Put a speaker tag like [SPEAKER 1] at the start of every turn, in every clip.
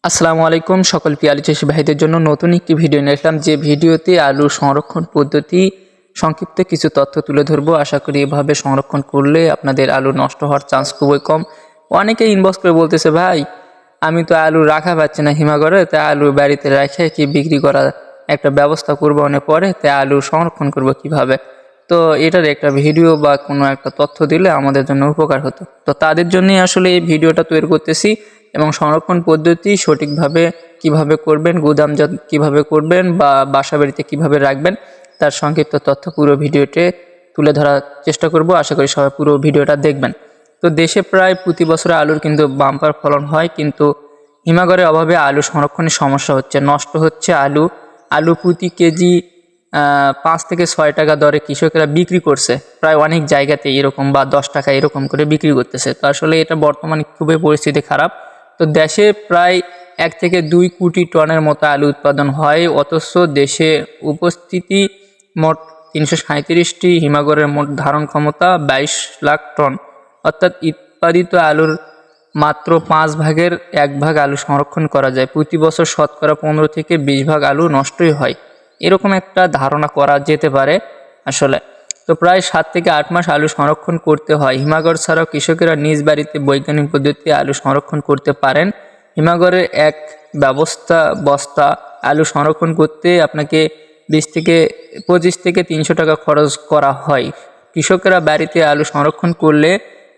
[SPEAKER 1] আসসালামু আলাইকুম সকল পেঁয়াজু চাষি ভাইদের জন্য নতুন একটি ভিডিও নিয়ে আসলাম। যে ভিডিওতে আলু সংরক্ষণ পদ্ধতি সংক্ষিপ্ত কিছু তথ্য তুলে ধরবো। আশা করি এভাবে সংরক্ষণ করলে আপনাদের আলু নষ্ট হওয়ার চান্স খুবই কম। অনেকেই ইনবক্স করে বলতেছে, ভাই আমি তো আলু রাখা পাচ্ছি না হিমাগরে, তাই আলু বাড়িতে রেখে কি বিক্রি করা একটা ব্যবস্থা করবো অনেক পরে, তাই আলু সংরক্ষণ করব কিভাবে। তো এটার একটা ভিডিও বা কোনো একটা তথ্য দিলে আমাদের জন্য উপকার হতো। তো তাদের জন্যই আসলে এই ভিডিওটা তৈরি করতেছি এবং সংরক্ষণ পদ্ধতি সঠিকভাবে কিভাবে করবেন, গুদামজাত কিভাবে করবেন বা বাসা বাড়িতে কীভাবে রাখবেন তার সংক্ষিপ্ত তথ্য পুরো ভিডিওতে তুলে ধরার চেষ্টা করব। আশা করি সবাই পুরো ভিডিওটা দেখবেন। তো দেশে প্রায় প্রতি বছরে আলুর কিন্তু বাম্পার ফলন হয়, কিন্তু হিমাগরের অভাবে আলু সংরক্ষণের সমস্যা হচ্ছে, নষ্ট হচ্ছে আলু প্রতি কেজি 5 থেকে 6 টাকা দরে কৃষকেরা বিক্রি করছে, প্রায় অনেক জায়গাতে এরকম, বা 10 টাকা এরকম করে বিক্রি করতেছে। তো আসলে এটা বর্তমানে খুবই পরিস্থিতি খারাপ। তো দেশে প্রায় 1 থেকে 2 কোটি টনের মতো আলু উৎপাদন হয়, অথচ দেশে উপস্থিতি মোট 337টি, হিমাগরের মোট ধারণ ক্ষমতা 22 লাখ টন, অর্থাৎ উৎপাদিত আলুর মাত্র 5 ভাগের 1 ভাগ আলু সংরক্ষণ করা যায়। প্রতি বছর শতকরা 15 থেকে 20 ভাগ আলু নষ্টই হয়, এরকম একটা ধারণা করা যেতে পারে আসলে। তো প্রায় 7 থেকে 8 মাস আলু সংরক্ষণ করতে হয়। হিমাগর ছাড়াও কৃষকেরা নিজ বাড়িতে বৈজ্ঞানিক পদ্ধতিতে আলু সংরক্ষণ করতে পারেন। হিমাগরের এক বস্তা আলু সংরক্ষণ করতে আপনাকে 25 থেকে 300 টাকা খরচ করা হয়। কৃষকেরা বাড়িতে আলু সংরক্ষণ করলে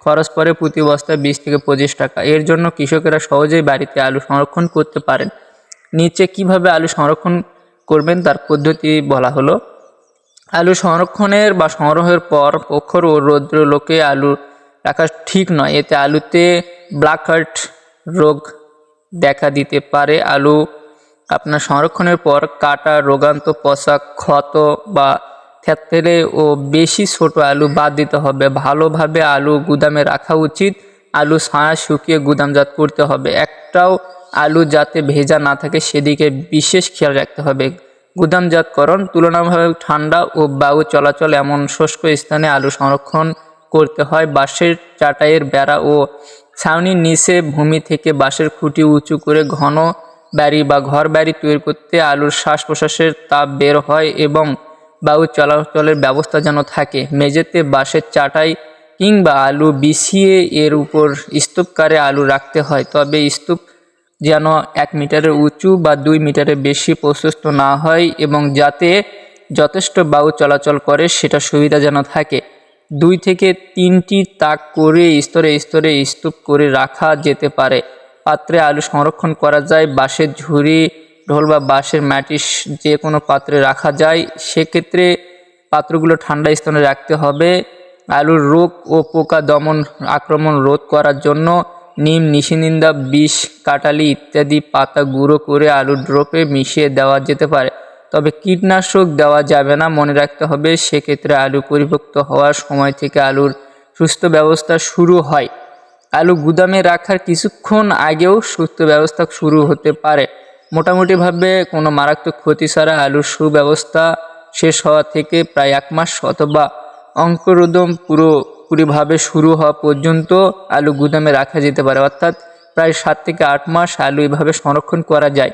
[SPEAKER 1] খরচ পড়ে প্রতি বস্তায় 20 থেকে 25 টাকা। এর জন্য কৃষকেরা সহজেই বাড়িতে আলু সংরক্ষণ করতে পারেন। নিচে কিভাবে আলু সংরক্ষণ করবেন তার পদ্ধতি বলা হলো। আলু সংরক্ষণের বা সংগ্রহের পর প্রখর ও রৌদ্র লোকে আলু রাখা ঠিক নয়, এতে আলুতে ব্ল্যাকহার্ট রোগ দেখা দিতে পারে। আলু আপনার সংরক্ষণের পর কাটা, রোগান্ত, পচা, ক্ষত বা থেতলে ও বেশি ছোট আলু বাদ দিতে হবে। ভালোভাবে আলু গুদামে রাখা উচিত। আলু ছায়া শুকিয়ে গুদামজাত করতে হবে। একটাও আলু যাতে ভেজা না থাকে সেদিকে বিশেষ খেয়াল রাখতে হবে। গুদামজাতকরণ তুলনামূলক ঠান্ডা ও বায়ু চলাচল এমন শুষ্ক স্থানে আলু সংরক্ষণ করতে হয়। বাঁশের চাটাইয়ের বেড়া ও ছাউনির নিচে ভূমি থেকে বাঁশের খুঁটি উঁচু করে ঘন বাড়ি বা ঘর বাড়ি তৈরি করতে আলুর শ্বাস প্রশ্বাসের তাপ বের হয় এবং বায়ু চলাচলের ব্যবস্থা যেন থাকে। মেঝেতে বাঁশের চাটাই কিংবা আলু বিছিয়ে এর উপর স্তূপকারে আলু রাখতে হয়, তবে স্তূপ যেন 1 মিটারের উঁচু বা 2 মিটারের বেশি প্রশস্ত না হয় এবং যাতে যথেষ্ট বায়ু চলাচল করে সেটা সুবিধা যেন থাকে। 2 থেকে 3টি তাক করে স্তরে স্তরে স্তূপ করে রাখা যেতে পারে। পাত্রে আলু সংরক্ষণ করা যায়। বাঁশের ঝুড়ি, ঢোল বা বাঁশের মাটি যে কোনো পাত্রে রাখা যায়। সেক্ষেত্রে পাত্রগুলো ঠান্ডা স্থানে রাখতে হবে। আলুর রোগ ও পোকা দমন আক্রমণ রোধ করার জন্য নিম, নিশিনিন্দা, বিষ, কাটালি ইত্যাদি পাতা গুঁড়ো করে আলুর ড্রপে মিশিয়ে দেওয়া যেতে পারে, তবে কীটনাশক দেওয়া যাবে না। মনে রাখতে হবে সেক্ষেত্রে আলু পরিপক্ব হওয়ার সময় থেকে আলুর সুস্থ ব্যবস্থা শুরু হয়। আলু গুদামে রাখার কিছুক্ষণ আগেও সুস্থ ব্যবস্থা শুরু হতে পারে। মোটামুটিভাবে কোনো মারাত্মক ক্ষতি ছাড়া আলুর সুব্যবস্থা শেষ হওয়া থেকে প্রায় 1 মাস অথবা অঙ্কুরোদ্গম পুরোপুরিভাবে শুরু হওয়া পর্যন্ত আলু গুদামে রাখা যেতে পারে, অর্থাৎ প্রায় 7 থেকে 8 মাস আলু এভাবে সংরক্ষণ করা যায়।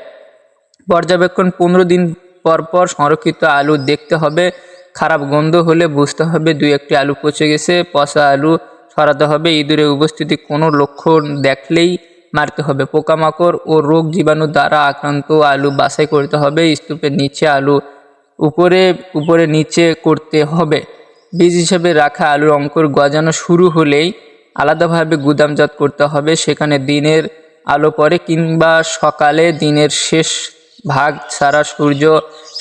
[SPEAKER 1] পর্যবেক্ষণ: 15 দিন পর পর সংরক্ষিত আলু দেখতে হবে। খারাপ গন্ধ হলে বুঝতে হবে 2-1টি আলু পচে গেছে। পচা আলু সরাতে হবে। ইঁদুরের উপস্থিতি কোনো লক্ষণ দেখলেই মারতে হবে। পোকামাকড় ও রোগ জীবাণু দ্বারা আক্রান্ত আলু বাছাই করতে হবে। স্তূপের নিচে আলু উপরে নিচে করতে হবে। বীজ হিসেবে রাখা আলুর অঙ্কুর গজানো শুরু হলেই আলাদাভাবে গুদামজাত করতে হবে। সেখানে দিনের আলো পড়ে কিংবা সকালে দিনের শেষ ভাগ ছাড়া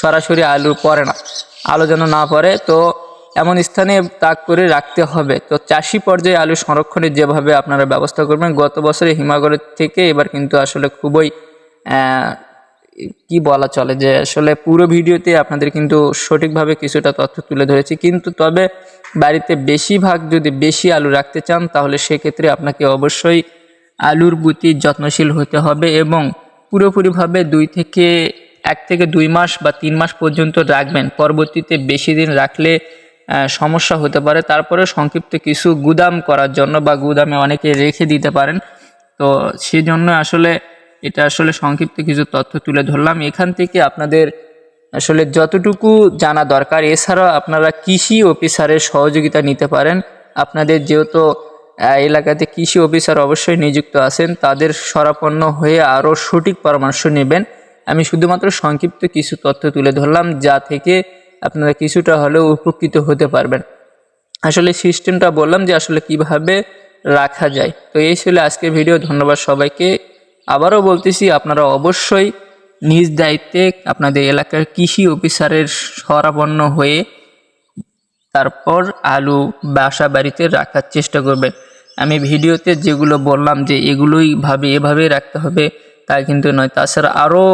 [SPEAKER 1] সরাসরি আলু পড়ে না, আলো যেন না পড়ে, তো এমন স্থানে তাক করে রাখতে হবে। তো চাষি পর্যায়ে আলু সংরক্ষণের যেভাবে আপনারা ব্যবস্থা করবেন, গত বছরে হিমাগরের থেকে এবার কিন্তু আসলে খুবই কি বলা চলে যে আসলে পুরো ভিডিওতে আপনাদের কিন্তু সঠিকভাবে কিছুটা তথ্য তুলে ধরেছি, কিন্তু তবে বাড়িতে বেশিরভাগ যদি বেশি আলু রাখতে চান তাহলে সেক্ষেত্রে আপনাকে অবশ্যই আলুর প্রতি যত্নশীল হতে হবে এবং পুরোপুরিভাবে 1 থেকে 2 মাস বা 3 মাস পর্যন্ত রাখবেন। পরবর্তীতে বেশি দিন রাখলে সমস্যা হতে পারে। তারপরে সংক্ষিপ্ত কিছু গুদাম করার জন্য বা গুদামে অনেকে রেখে দিতে পারেন। তো সেই জন্য আসলে এটা আসলে সংক্ষিপ্ত কিছু তথ্য তুলে ধরলাম। এখান থেকে আপনাদের আসলে যতটুকু জানা দরকার, এছাড়াও আপনারা কৃষি অফিসারের সহযোগিতা নিতে পারেন। আপনাদের যেহেতু এলাকাতে কৃষি অফিসার অবশ্যই নিযুক্ত আছেন, তাদের শরণাপন্ন হয়ে আরও সঠিক পরামর্শ নেবেন। আমি শুধুমাত্র সংক্ষিপ্ত কিছু তথ্য তুলে ধরলাম, যা থেকে আপনারা কিছুটা হলেও উপকৃত হতে পারবেন। আসলে সিস্টেমটা বললাম যে আসলে কিভাবে রাখা যায়। তো এই ছিল আজকের ভিডিও। ধন্যবাদ সবাইকে। আবারও বলতেছি, আপনারা অবশ্যই নিজ দায়িত্বে আপনাদের এলাকার কৃষি অফিসারের শরণাপন্ন হয়ে তারপর আলু বাসা বাড়িতে রাখার চেষ্টা করবেন। আমি ভিডিওতে যেগুলো বললাম যে এগুলোই এভাবে রাখতে হবে তা কিন্তু নয়, তাছাড়া আরও